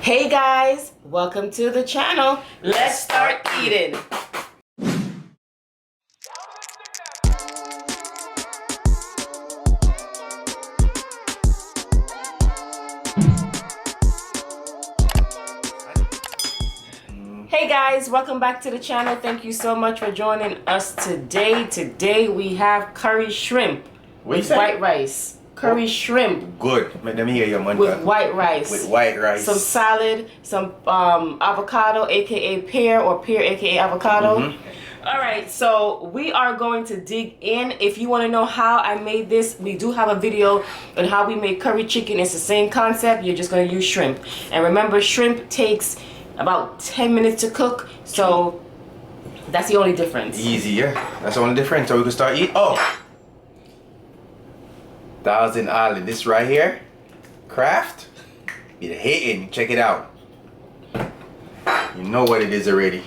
Hey guys, welcome to the channel. Let's start eating. Hey guys, welcome back to the channel. Thank you so much for joining us today. Today we have curry shrimp with white rice. Curry shrimp. Good. Let me hear your man. With white rice. With white rice. Some salad, some avocado, aka pear, or pear, aka avocado. Alright, so we are going to dig in. If you want to know how I made this, we do have a video on how we make curry chicken. It's the same concept. You're just going to use shrimp. And remember, shrimp takes about 10 minutes to cook. So that's the only difference. Easy, yeah. That's the only difference. So we can start eating. Oh! Thousand Island. This right here. Craft. Be hating. Check it out. You know what it is already.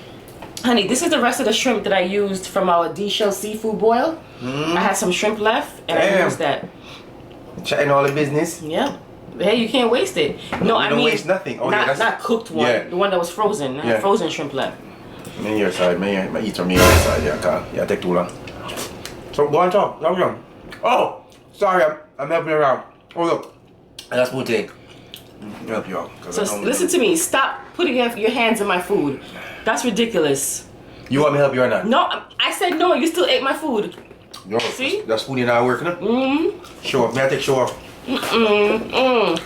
Honey, this is the rest of the shrimp that I used from our D-shell seafood boil. I had some shrimp left and I used that. Chatting all the business. Yeah. Hey, you can't waste it. No, I mean, waste nothing. Oh, not cooked one. Yeah. The one that was frozen. I had frozen shrimp left. Me your side. Me eat from your side. Yeah, can't. Yeah, take too long. So go on top. Oh, sorry. I'm helping you around. Oh look. That's what take. Help you out. So listen to me. Stop putting your hands in my food. That's ridiculous. You want me to help you or not? No, I said no. You still ate my food. No. See? That's food you're not working on? Show off. May I take show off? Honey,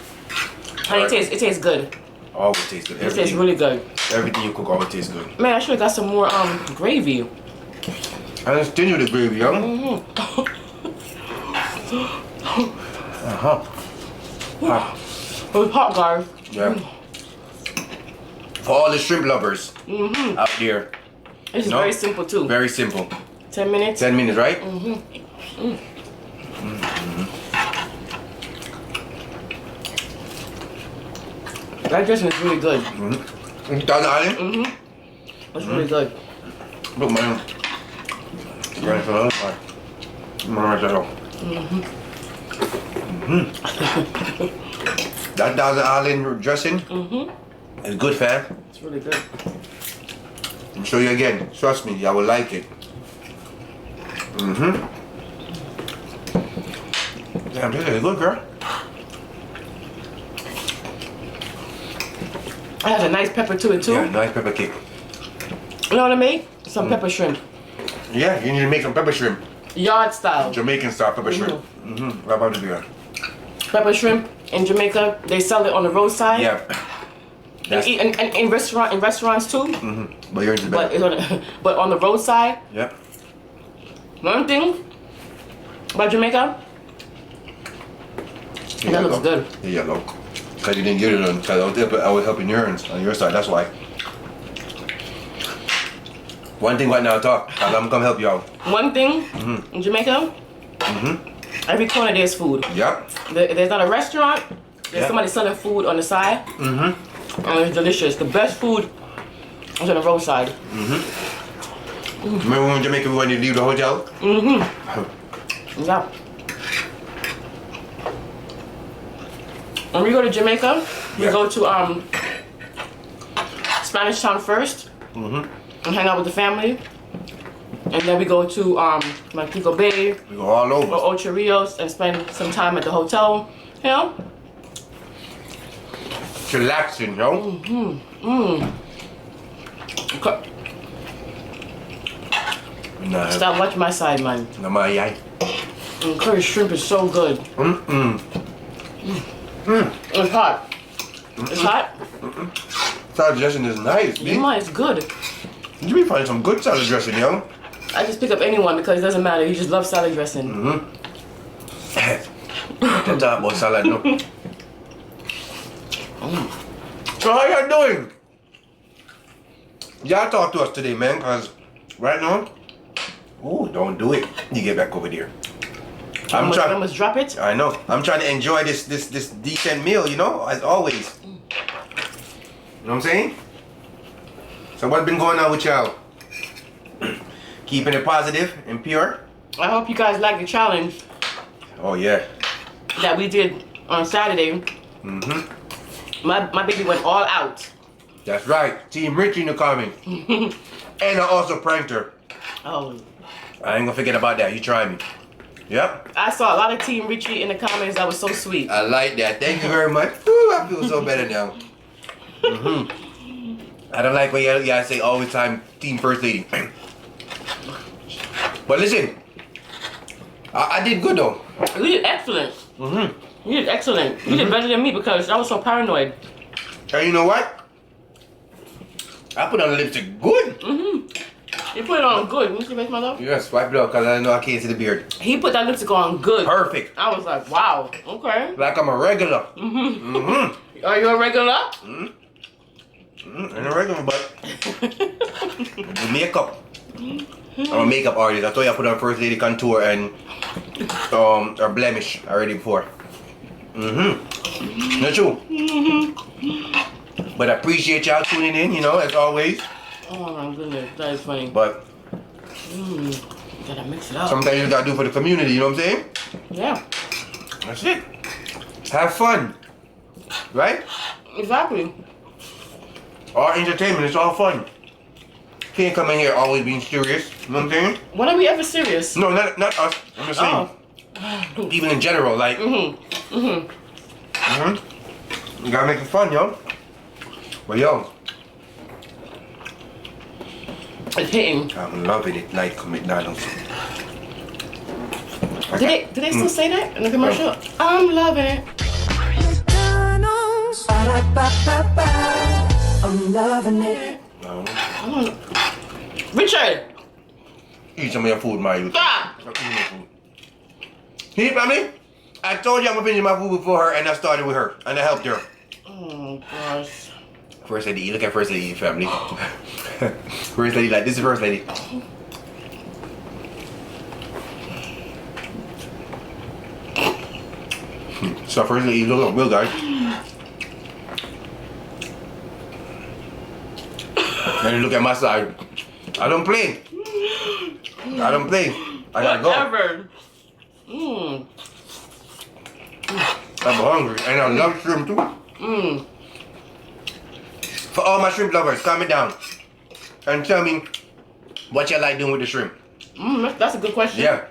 Right. it tastes good. Always tastes good. It tastes really good. Everything you cook always tastes good. Man, I should have got some more gravy. And let's continue the gravy, yo. It was hot, guys. Yeah. For all the shrimp lovers out there. It's very simple too. Very simple. 10 minutes. 10 minutes, right? That dressing is really good. Thousand Island? It's really good. Look, man. Ready for the other part. That Thousand Island dressing is good, fam. It's really good. I'll show you again. Trust me, y'all will like it. Damn, this is good, girl. It has a nice pepper to it too. Yeah, nice pepper cake. You know what I made? Some pepper shrimp. Yeah, you need to make some pepper shrimp. Yard style. Jamaican style pepper shrimp. What about this guy? Pepper shrimp in Jamaica. They sell it on the roadside. Yeah. And in restaurants too. But yours is better. But on the roadside. Yep. One thing about Jamaica. That looks good. Yeah, look. Because you didn't get it on, because I was helping yours on your side, that's why. One thing right now, talk, because I'm going to help you out. One thing in Jamaica, every corner there's food. Yep. There's not a restaurant, there's somebody selling food on the side. And it's delicious. The best food is on the roadside. Remember when in Jamaica when you leave the hotel? Yeah. When we go to Jamaica, we go to Spanish Town first and hang out with the family. And then we go to Montego Bay. We go all over. Or Ocho Rios and spend some time at the hotel. You know? Relaxing, yo. Nah. Stop watching my side, man. Nah, my yai. Curry shrimp is so good. It's hot. It's hot? Salad dressing is nice, B. Yeah, it's good. You be finding some good salad dressing, yo. I just pick up anyone because it doesn't matter. You just love salad dressing. Don't talk about salad, no. So how y'all doing? Y'all talk to us today, man, because right now, ooh, don't do it. You get back over there. I must drop it. I know. I'm trying to enjoy this decent meal, you know, as always. You know what I'm saying? So what's been going on with y'all? Keeping it positive and pure? I hope you guys like the challenge. Oh yeah. That we did on Saturday. My baby went all out. That's right. Team Richie in the comments. And I also pranked her. Oh. I ain't gonna forget about that. You try me. Yep. I saw a lot of Team Richie in the comments. That was so sweet. I like that. Thank you very much. Ooh, I feel so better now. I don't like when you guys say all the time Team First Lady. But listen, I did good though. You did excellent. You did excellent. You did better than me because I was so paranoid. And you know what? I put on the lipstick good. You put it on good. You see, my love? Yeah, swipe it up because I know I can't see the beard. He put that lipstick on good. Perfect. I was like, wow. Okay. Like I'm a regular. Are you a regular? And a regular, but the makeup. I'm a makeup artist. I told you I put on First Lady contour and or blemish already before. Not true. But I appreciate y'all tuning in, you know, as always. Oh my goodness, that is funny. But you gotta mix it up. sometimes you gotta do for the community, you know what I'm saying? Yeah. That's it. Have fun. Right? Exactly. All entertainment, it's all fun. Can't come in here always being serious, you know what I'm saying? When are we ever serious? No, not us. I'm just saying. Even in general, like. You gotta make it fun, yo. But yo, it's hitting. I'm loving it like McDonald's. Do they still say that in the commercial? I'm loving it. McDonald's. I'm loving it. No. Richard! Eat some of your food, my youth. Stop! Stop eating your food. See, family? I told you I'm gonna finish my food before her, and I started with her, and I helped her. Oh gosh. First lady, look at First Lady, family. First Lady, like this is First Lady. So First Lady, look up, real guys. And look at my side. I don't play. I don't play. I gotta go. Whatever. I'm hungry, and I love shrimp too. For all my shrimp lovers, comment down and tell me what you like doing with the shrimp. That's a good question. Yeah,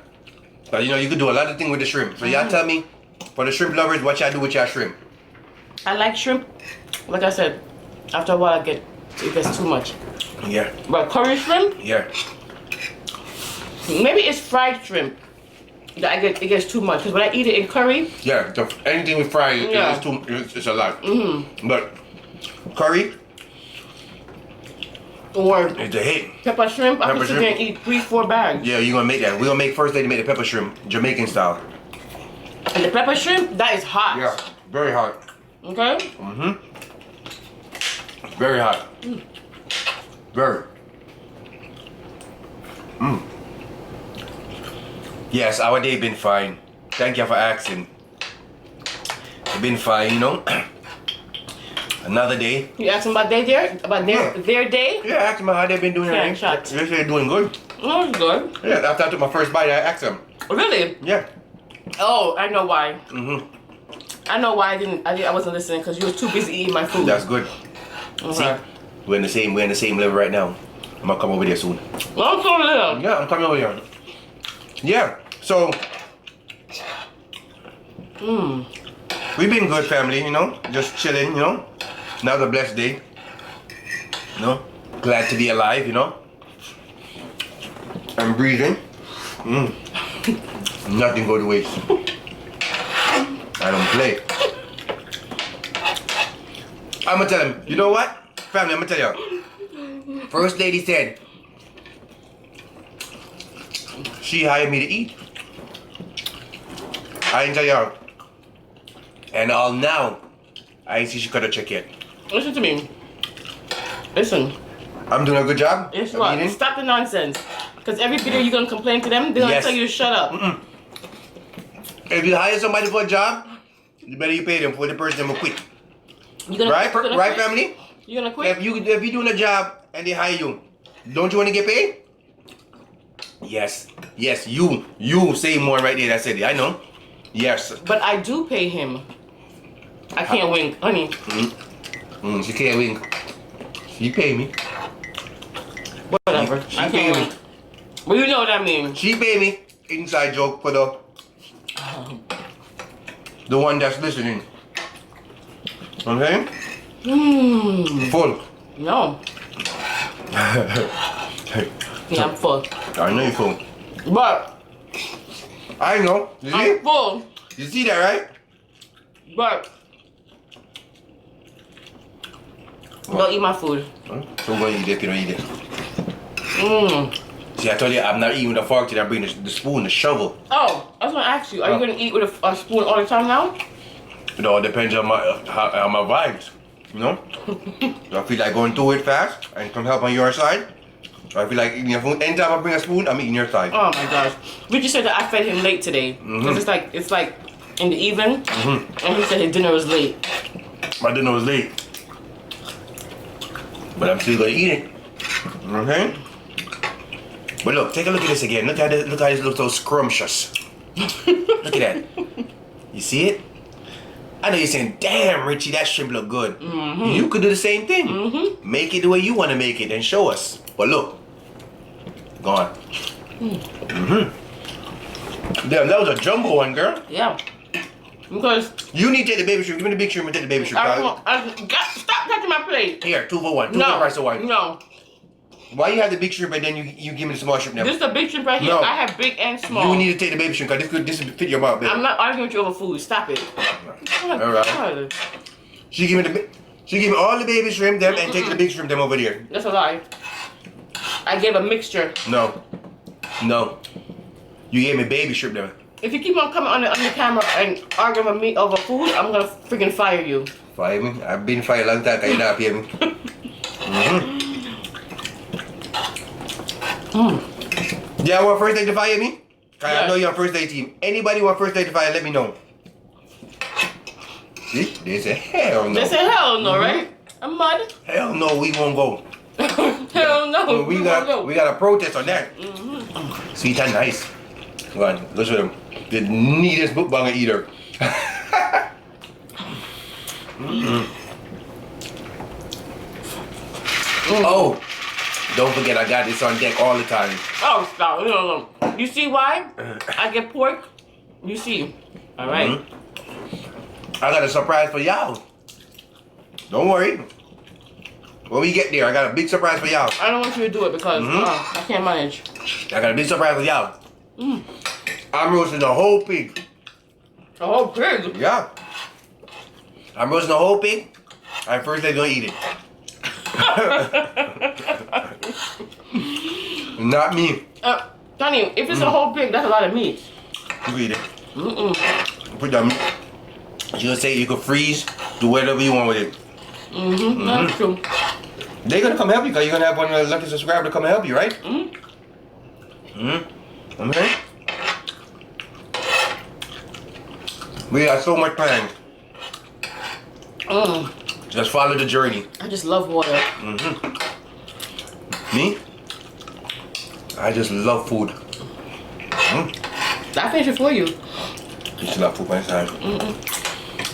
but you know you could do a lot of things with the shrimp. So y'all tell me, for the shrimp lovers, what y'all do with y'all shrimp. I like shrimp. Like I said, after a while it gets too much. Yeah. But curry shrimp, Yeah. maybe it's fried shrimp that it gets too much. Because when I eat it in curry, Yeah. Anything with fried, Yeah. it's a lot. But curry, or it's a hit. pepper shrimp, I Pepper can sit shrimp. there and eat 3-4 bags. Yeah, you're gonna make that. We're gonna make First Lady make the pepper shrimp, Jamaican style. And the pepper shrimp, that is hot. Yeah, very hot. Okay? Very hot. Very. Yes, our day been fine. Thank you for asking. It's been fine, you know. Another day. You asked them about their day? About their day? Yeah, I asked them how they been doing. Yeah, Everything. shots. They say they're doing good. Oh, that's good. Yeah, after I took my first bite, I asked them. Really? Yeah. Oh, I know why. I know why I wasn't listening because you were too busy eating my food. That's good. Okay. See, we're in the same level right now. I'm gonna come over there soon. Well, so little. Yeah, I'm coming over here. Yeah, so we've been good, family, you know, just chilling, you know. Another blessed day. You know, glad to be alive, you know. I'm breathing. Nothing go to waste. I don't play. I'm gonna tell him, you know what? Family, I'm gonna tell you. First Lady said she hired me to eat. I didn't tell y'all. And all now, I ain't see she cut a check yet. Listen to me. Listen. I'm doing a good job. Guess of what? eating. Stop the nonsense. Because every video you're going to complain to them, they're going to tell you to shut up. If you hire somebody for a job, you better you pay them for the person will quit. You gonna, Right? you gonna Right, quit? family? You gonna quit? If you doing a job and they hire you, don't you want to get paid? Yes. Yes, you say more right there. That's it. I know. Yes. But I do pay him. I can't wink, honey. She can't wink. She pay me. Whatever. She I pay can't me. wink. Well, you know what I mean. She pay me. Inside joke for the one that's listening. Okay? Full. No. Yeah, I'm full. I know you're full. But I know. You see? I'm full. You see that, right? But don't eat my food. So go eat it if you don't eat it. See, I told you I'm not eating with a fork today. I bring the spoon, the shovel. Oh, I was gonna ask you. Are you gonna eat with a spoon all the time now? It all depends on my vibes. You know? Do I feel like going through it fast and come help on your side? Or I feel like eating your food. Anytime I bring a spoon, I'm eating your side. Oh my gosh. Richard said that I fed him late today. Cause it's like in the evening, and he said his dinner was late. My dinner was late. But I'm still gonna eat it. Okay? But look, take a look at this again. Look how this looks so scrumptious. Look at that. You see it? I know you're saying, damn, Richie, that shrimp look good. You could do the same thing. Make it the way you want to make it and show us. But look. Gone. Damn, that was a jumbo one, girl. Yeah. Because you need to take the baby shrimp. Give me the big shrimp and take the baby shrimp. Stop touching my plate. Here, 2 for 1. 2 for the price of 1. No. Why you have the big shrimp and then you give me the small shrimp now? This is the big shrimp right here. No. I have big and small. You need to take the baby shrimp because this will fit your mouth, baby. I'm not arguing with you over food. Stop it. Alright. She give me all the baby shrimp them and take the big shrimp them over there. That's a lie. I gave a mixture. No. No. You gave me baby shrimp them. If you keep on coming on the camera and arguing with me over food, I'm gonna freaking fire you. Fire me? I've been fired a long time. Can you not hear me? Yeah, want first day to fire me? I know you're on first day team. Anybody want first day to fire, let me know. See? They say hell no. They say hell no, right? I'm mad. Hell no, we won't go. Hell no. We got a protest on that. Sweet and nice. Go on, go show them. The neatest mukbanger eater. Oh, don't forget I got this on deck all the time. Oh, stop. No. You see why? I get pork. You see. All right. I got a surprise for y'all. Don't worry. When we get there, I got a big surprise for y'all. I don't want you to do it because I can't manage. I got a big surprise for y'all. I'm roasting a whole pig. A whole pig? Yeah. I'm roasting a whole pig. And first they're gonna eat it. Not me. Donnie, if it's a whole pig, that's a lot of meat. You eat it. Put that meat. You gonna say you can freeze, do whatever you want with it. That's true. They're gonna come help you because you're gonna have one of the lucky subscribers to come help you, right? Okay. We got so much planned. Just follow the journey. I just love water. Me? I just love food. I finished it for you. You still love food by time.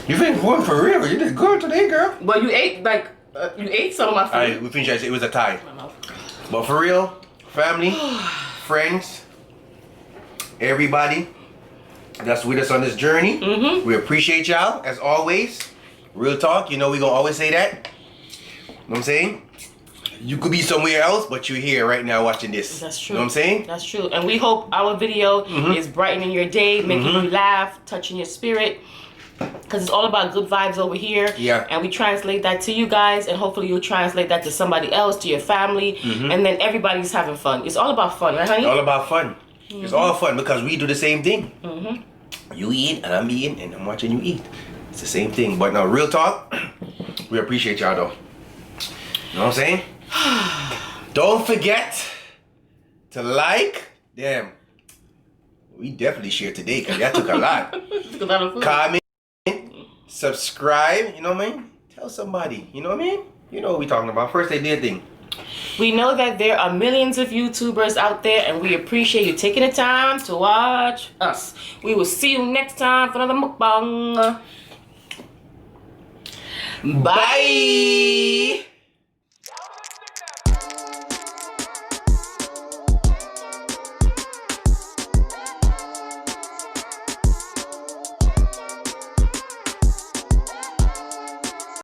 You finished food for real? You did good today, girl. But you ate you ate some of my food. Alright, we finished. It was a tie. But for real, family, friends, everybody that's with us on this journey, we appreciate y'all as always. Real talk, you know we gonna always say that. You know what I'm saying? You could be somewhere else, but you're here right now watching this. That's true. You know what I'm saying? That's true. And we hope our video is brightening your day, making you laugh, touching your spirit. Because it's all about good vibes over here. Yeah. And we translate that to you guys, and hopefully you'll translate that to somebody else, to your family, and then everybody's having fun. It's all about fun, right, honey? All about fun. It's all fun because we do the same thing. You eat and I'm eating and I'm watching you eat. It's the same thing. But now, real talk, we appreciate y'all though. You know what I'm saying? Don't forget to like. Damn. We definitely shared today because that took a lot. Took a lot of food. Comment, subscribe, you know what I mean? Tell somebody, you know what I mean? You know what we talking about. First they did thing. We know that there are millions of YouTubers out there, and we appreciate you taking the time to watch us. We will see you next time for another mukbang. Bye.